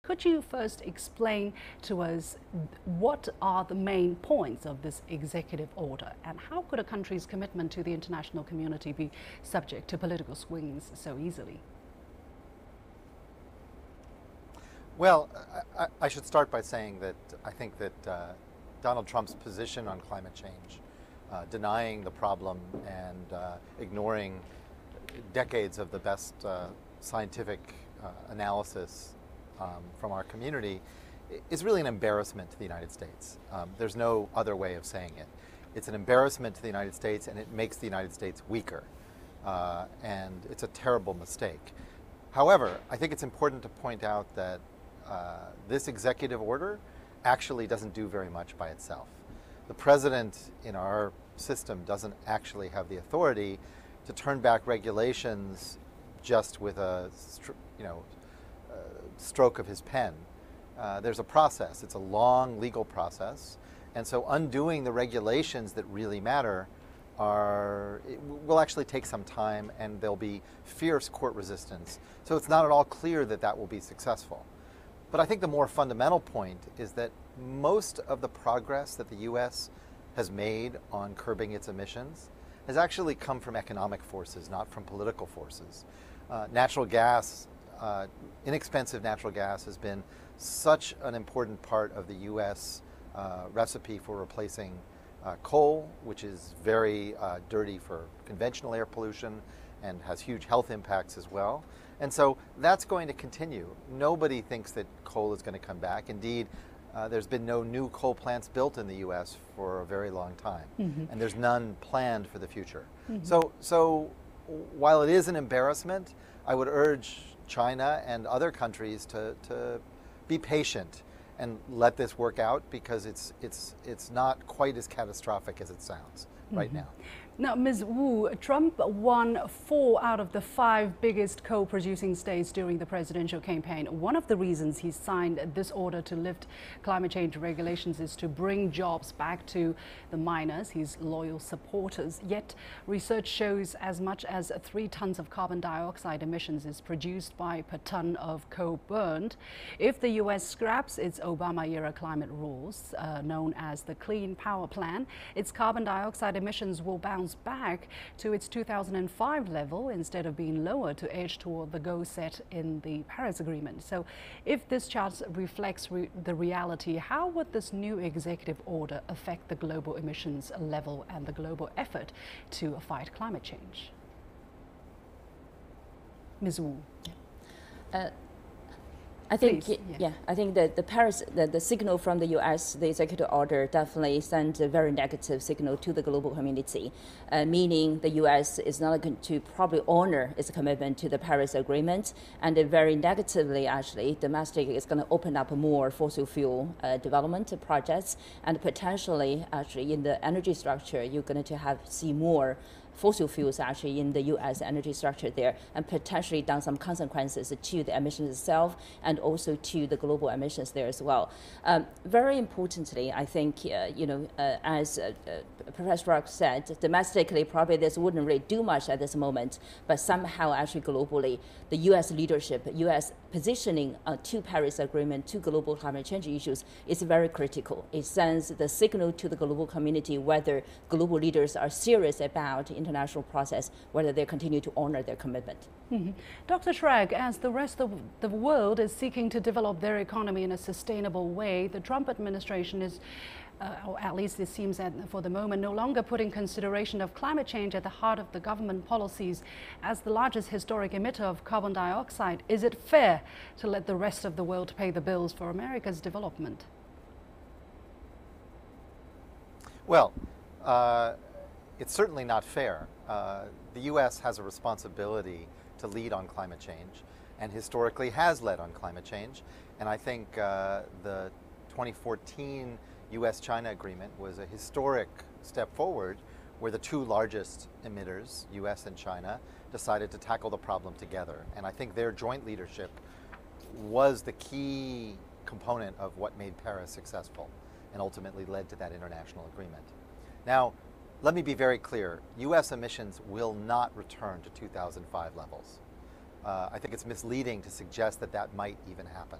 Could you first explain to us what are the main points of this executive order, and how could a country's commitment to the international community be subject to political swings so easily? Well, I should start by saying that I think that Donald Trump's position on climate change, denying the problem and ignoring decades of the best scientific analysis from our community is really an embarrassment to the United States. There's no other way of saying it. It's an embarrassment to the United States, and it makes the United States weaker. And it's a terrible mistake. However, I think it's important to point out that this executive order actually doesn't do very much by itself. The president in our system doesn't actually have the authority to turn back regulations just with a stroke of his pen. There's a process. It's a long legal process. And so undoing the regulations that really matter will actually take some time, and there'll be fierce court resistance. So it's not at all clear that that will be successful. But I think the more fundamental point is that most of the progress that the U.S. has made on curbing its emissions has actually come from economic forces, not from political forces. Natural gas, inexpensive natural gas, has been such an important part of the U.S. Recipe for replacing coal, which is very dirty for conventional air pollution and has huge health impacts as well. And so that's going to continue. Nobody thinks that coal is going to come back. Indeed, there's been no new coal plants built in the U.S. for a very long time, and there's none planned for the future. So while it is an embarrassment, I would urge China and other countries to be patient and let this work out, because it's not quite as catastrophic as it sounds right now. Now, Ms. Wu, Trump won 4 out of the 5 biggest coal-producing states during the presidential campaign. One of the reasons he signed this order to lift climate change regulations is to bring jobs back to the miners, his loyal supporters. Yet, research shows as much as 3 tons of carbon dioxide emissions is produced per ton of coal burned. If the U.S. scraps its Obama-era climate rules, known as the Clean Power Plan, its carbon dioxide emissions will bounce back to its 2005 level instead of being lower to edge toward the goal set in the Paris Agreement. So if this chart reflects the reality, how would this new executive order affect the global emissions level and the global effort to fight climate change? Ms. Wu. I think, Please, I think that the signal from the U.S., the executive order, definitely sends a very negative signal to the global community, meaning the U.S. is not going to probably honor its commitment to the Paris Agreement, and very negatively, actually, domestic is going to open up more fossil fuel development projects, and potentially, actually, in the energy structure, you're going to see more fossil fuels actually in the U.S. energy structure there, and potentially down some consequences to the emissions itself and also to the global emissions there as well. Very importantly, I think, as Professor Schrag said, domestically probably this wouldn't really do much at this moment, but somehow actually globally, the U.S. leadership, U.S. positioning to Paris Agreement, to global climate change issues is very critical. It sends the signal to the global community whether global leaders are serious about international process, whether they continue to honor their commitment. Dr. Schrags, as the rest of the world is seeking to develop their economy in a sustainable way, the Trump administration is, or at least it seems that for the moment, no longer putting consideration of climate change at the heart of the government policies. As the largest historic emitter of carbon dioxide, is it fair to let the rest of the world pay the bills for America's development? Well, it's certainly not fair. The U.S. has a responsibility to lead on climate change, and historically has led on climate change. And I think the 2014 U.S.-China agreement was a historic step forward, where the 2 largest emitters, U.S. and China, decided to tackle the problem together. And I think their joint leadership was the key component of what made Paris successful and ultimately led to that international agreement. Now, let me be very clear. U.S. emissions will not return to 2005 levels. I think it's misleading to suggest that that might even happen.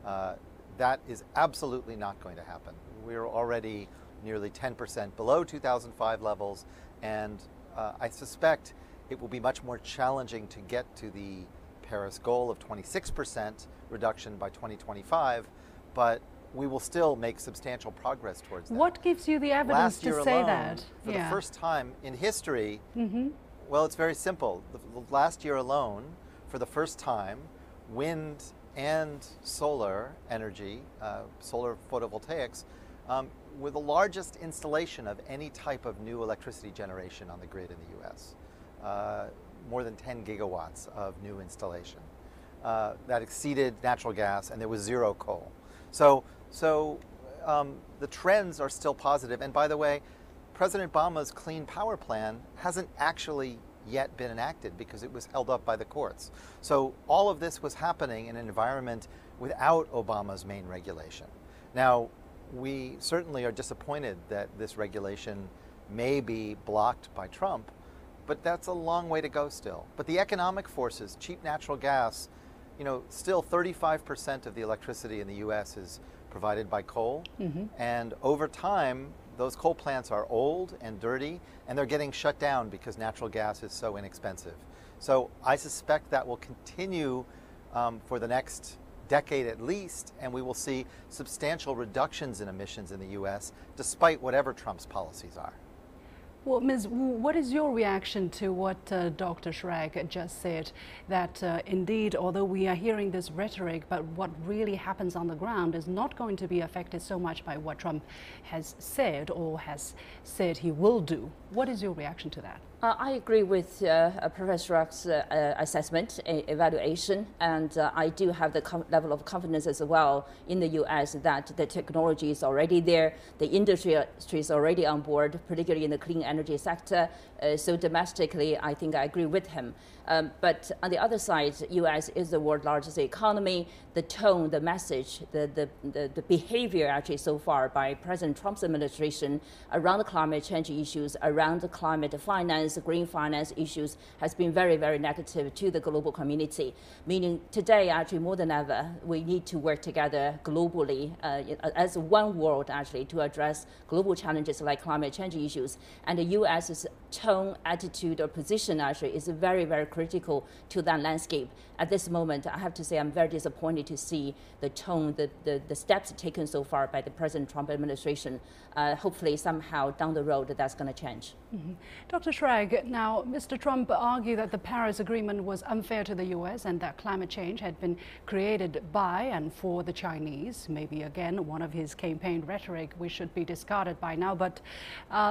That is absolutely not going to happen. We're already nearly 10% below 2005 levels, and I suspect it will be much more challenging to get to the Paris goal of 26% reduction by 2025, but we will still make substantial progress towards that. What gives you the evidence to say that? For the first time in history, well, it's very simple. The last year alone, for the first time, wind and solar energy, solar photovoltaics, were the largest installation of any type of new electricity generation on the grid in the US. More than 10 gigawatts of new installation. That exceeded natural gas, and there was zero coal. So the trends are still positive. And by the way, President Obama's Clean Power Plan hasn't actually yet been enacted because it was held up by the courts. So all of this was happening in an environment without Obama's main regulation. Now, we certainly are disappointed that this regulation may be blocked by Trump, but that's a long way to go still. But the economic forces, cheap natural gas, you know, still 35% of the electricity in the US is provided by coal. And over time, those coal plants are old and dirty, and they're getting shut down because natural gas is so inexpensive. So I suspect that will continue for the next decade at least, and we will see substantial reductions in emissions in the US, despite whatever Trump's policies are. Well, Ms. Wu, what is your reaction to what Dr. Schrags just said, that indeed, although we are hearing this rhetoric, but what really happens on the ground is not going to be affected so much by what Trump has said or has said he will do? What is your reaction to that? I agree with Professor Schrags' assessment, evaluation, and I do have the level of confidence as well in the US that the technology is already there, the industry is already on board, particularly in the clean energy sector. So domestically, I think I agree with him. But on the other side, US is the world's largest economy. The tone, the message, the behavior actually so far by President Trump's administration around the climate change issues, around the climate finance, green finance issues has been very, very negative to the global community. Meaning today, actually more than ever, we need to work together globally as one world actually to address global challenges like climate change issues. And the US's tone, attitude, or position actually is very, very critical to that landscape. At this moment, I have to say I'm very disappointed to see the tone, the steps taken so far by the President Trump administration. Hopefully somehow down the road that's going to change. Dr. Schrags, now Mr. Trump argued that the Paris Agreement was unfair to the US and that climate change had been created by and for the Chinese. Maybe again, one of his campaign rhetoric which should be discarded by now, but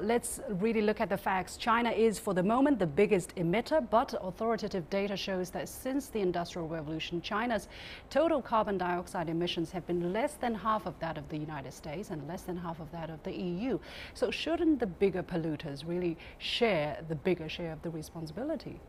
let's really look at the facts. China is for the moment the biggest emitter, but authoritative data shows that since the Industrial Revolution, China's total carbon dioxide emissions have been less than half of that of the United States and less than half of that of the EU. So shouldn't the bigger polluters really share the bigger share of the responsibility?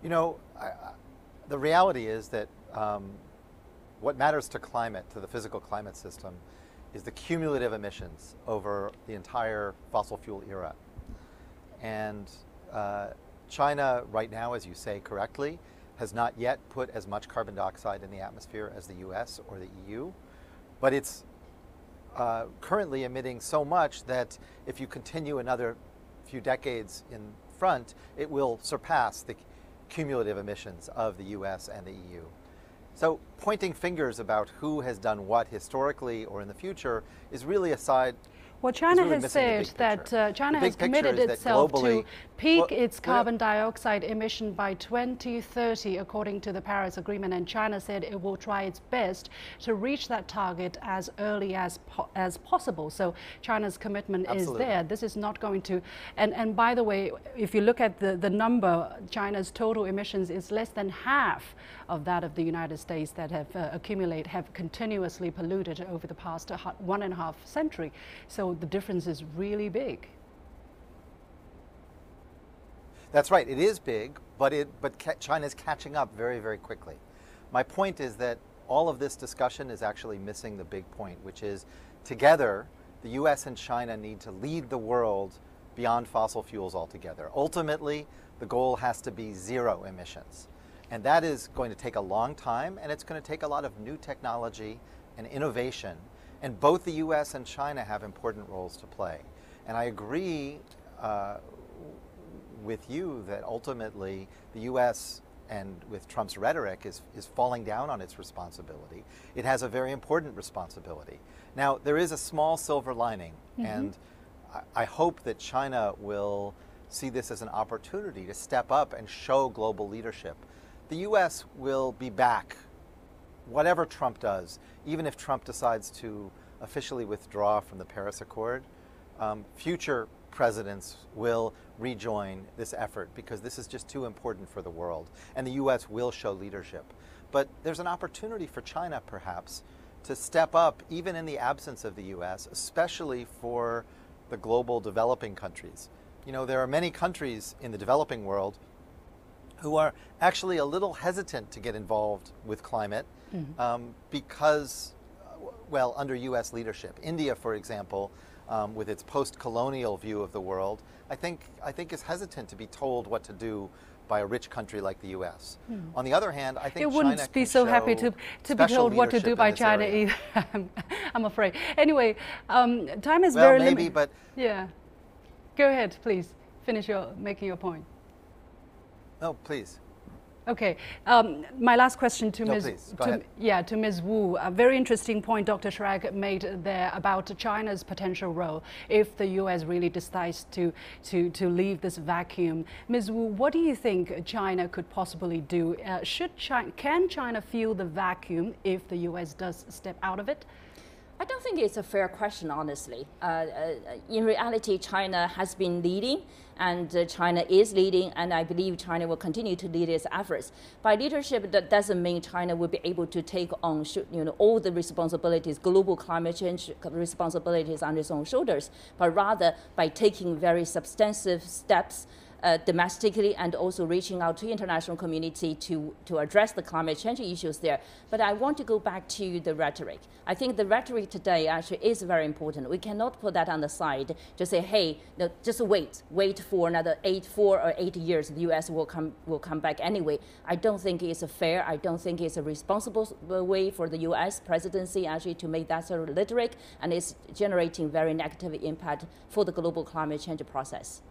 You know, the reality is that what matters to climate, to the physical climate system, is the cumulative emissions over the entire fossil fuel era. And China right now, as you say correctly, has not yet put as much carbon dioxide in the atmosphere as the US or the EU, but it's currently emitting so much that if you continue another few decades in front, it will surpass the cumulative emissions of the US and the EU. So pointing fingers about who has done what historically or in the future is really aside. Well, China has said that China has committed itself to peak its carbon dioxide emission by 2030, according to the Paris Agreement. And China said it will try its best to reach that target as early as possible. So China's commitment is there. This is not going to. And by the way, if you look at the number, China's total emissions is less than half of that of the United States that have continuously polluted over the past 1.5 centuries. So the difference is really big. That's right, it is big, but China's catching up very, very quickly. My point is that all of this discussion is actually missing the big point, which is together, the US and China need to lead the world beyond fossil fuels altogether. Ultimately, the goal has to be zero emissions. And that is going to take a long time, and it's going to take a lot of new technology and innovation. And both the US and China have important roles to play. And I agree with you that ultimately the US, and with Trump's rhetoric, is falling down on its responsibility. It has a very important responsibility. Now, there is a small silver lining, and I hope that China will see this as an opportunity to step up and show global leadership. The US will be back, whatever Trump does, even if Trump decides to officially withdraw from the Paris Accord. Future presidents will rejoin this effort because this is just too important for the world, and the US will show leadership. But there's an opportunity for China, perhaps, to step up even in the absence of the US, especially for the global developing countries. You know, there are many countries in the developing world who are actually a little hesitant to get involved with climate because, well, under US leadership. India, for example, with its post-colonial view of the world, I think is hesitant to be told what to do by a rich country like the U.S. On the other hand, I think it wouldn't China be so happy to be told what to do by China either. I'm afraid. Anyway, time is very limited. Maybe, but yeah. Go ahead, please. Finish making your point. No, please. Okay, my last question to to Ms. Wu. A very interesting point Dr. Schrags made there about China's potential role if the U.S. really decides to leave this vacuum. Ms. Wu, what do you think China could possibly do? Can China fill the vacuum if the U.S. does step out of it? I don't think it's a fair question, honestly. In reality, China has been leading, and China is leading, and I believe China will continue to lead its efforts. By leadership, that doesn't mean China will be able to take on all the responsibilities, global climate change responsibilities on its own shoulders, but rather by taking very substantive steps domestically and also reaching out to international community to address the climate change issues there. But I want to go back to the rhetoric. I think the rhetoric today actually is very important. We cannot put that on the side to say, hey, no, just wait for another 4 or 8 years, the US will come back anyway. I don't think it's fair. I don't think it's a responsible way for the US presidency actually to make that sort of rhetoric, and it's generating very negative impact for the global climate change process.